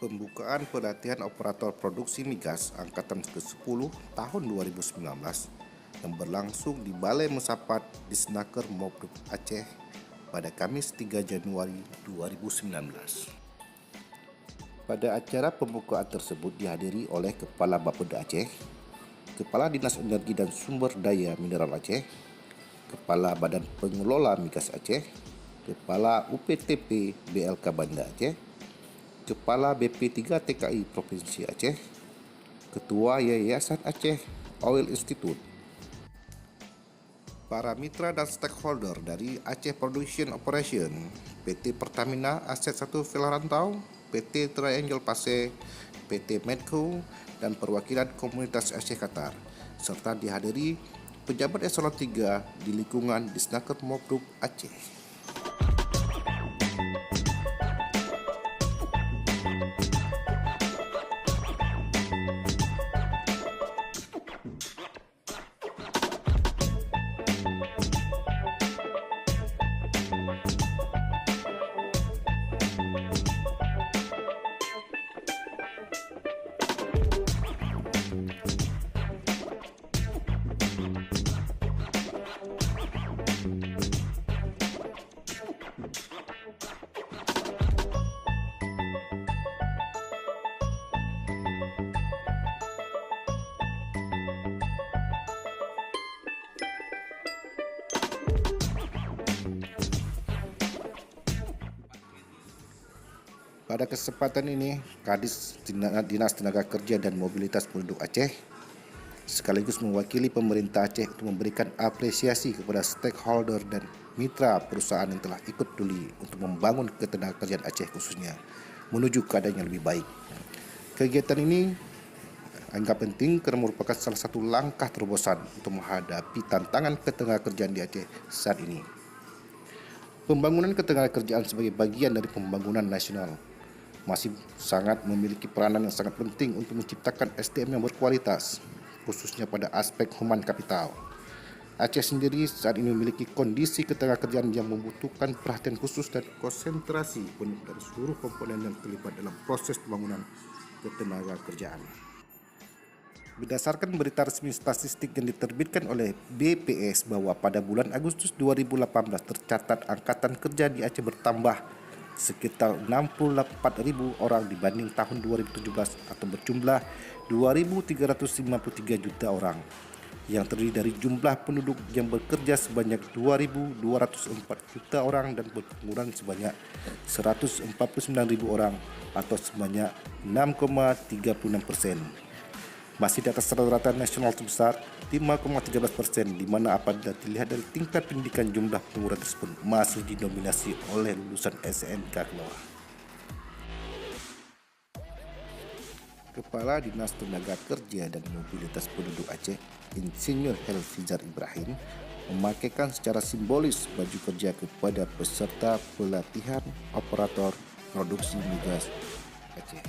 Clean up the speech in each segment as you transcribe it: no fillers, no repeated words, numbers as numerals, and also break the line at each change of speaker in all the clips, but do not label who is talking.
Pembukaan pelatihan operator produksi migas angkatan ke-10 tahun 2019 yang berlangsung di Balai Mesapat di Senaker Mobruk Aceh pada Kamis 3 Januari 2019. Pada acara pembukaan tersebut dihadiri oleh Kepala Bapeda Aceh, Kepala Dinas Energi dan Sumber Daya Mineral Aceh, Kepala Badan Pengelola Migas Aceh, Kepala UPTP BLK Banda Aceh, Kepala BP3 TKI Provinsi Aceh, Ketua Yayasan Aceh Oil Institute, para mitra dan stakeholder dari Aceh Production Operation, PT Pertamina Aset 1 Velarantau, PT Triangle Pasir, PT Medco, dan perwakilan komunitas Aceh Qatar, serta dihadiri pejabat eselon 3 di lingkungan Disnaker Mobruk Aceh. Pada kesempatan ini, Kadis Dinas Tenaga Kerja dan Mobilitas Penduduk Aceh sekaligus mewakili pemerintah Aceh untuk memberikan apresiasi kepada stakeholder dan mitra perusahaan yang telah ikut peduli untuk membangun ketenagakerjaan Aceh khususnya menuju keadaan yang lebih baik. Kegiatan ini anggap penting karena merupakan salah satu langkah terobosan untuk menghadapi tantangan ketenagakerjaan di Aceh saat ini. Pembangunan ketenagakerjaan sebagai bagian dari pembangunan nasional masih sangat memiliki peranan yang sangat penting untuk menciptakan SDM yang berkualitas, khususnya pada aspek human capital. Aceh sendiri saat ini memiliki kondisi ketenagakerjaan yang membutuhkan perhatian khusus dan konsentrasi penuh dari seluruh komponen yang terlibat dalam proses pembangunan ketenagakerjaan. Berdasarkan berita resmi statistik yang diterbitkan oleh BPS bahwa pada bulan Agustus 2018 tercatat angkatan kerja di Aceh bertambah sekitar 68.000 orang dibanding tahun 2017 atau berjumlah 2.353 juta orang yang terdiri dari jumlah penduduk yang bekerja sebanyak 2.204 juta orang dan pengangguran sebanyak 149.000 orang atau sebanyak 6,36%. Masih di atas rata-rata nasional sebesar 5,13%, di mana apabila dilihat dari tingkat pendidikan jumlah pengangguran tersebut masih didominasi oleh lulusan SMK ke bawah. Kepala Dinas Tenaga Kerja dan Mobilitas Penduduk Aceh, Insinyur Helfizar Ibrahim, memakaikan secara simbolis baju kerja kepada peserta pelatihan operator produksi migas Aceh.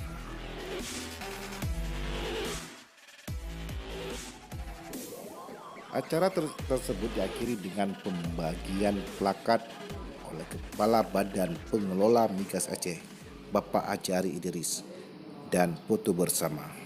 Acara tersebut diakhiri dengan pembagian plakat oleh Kepala Badan Pengelola Migas Aceh, Bapak Haji Ari Idris, dan foto bersama.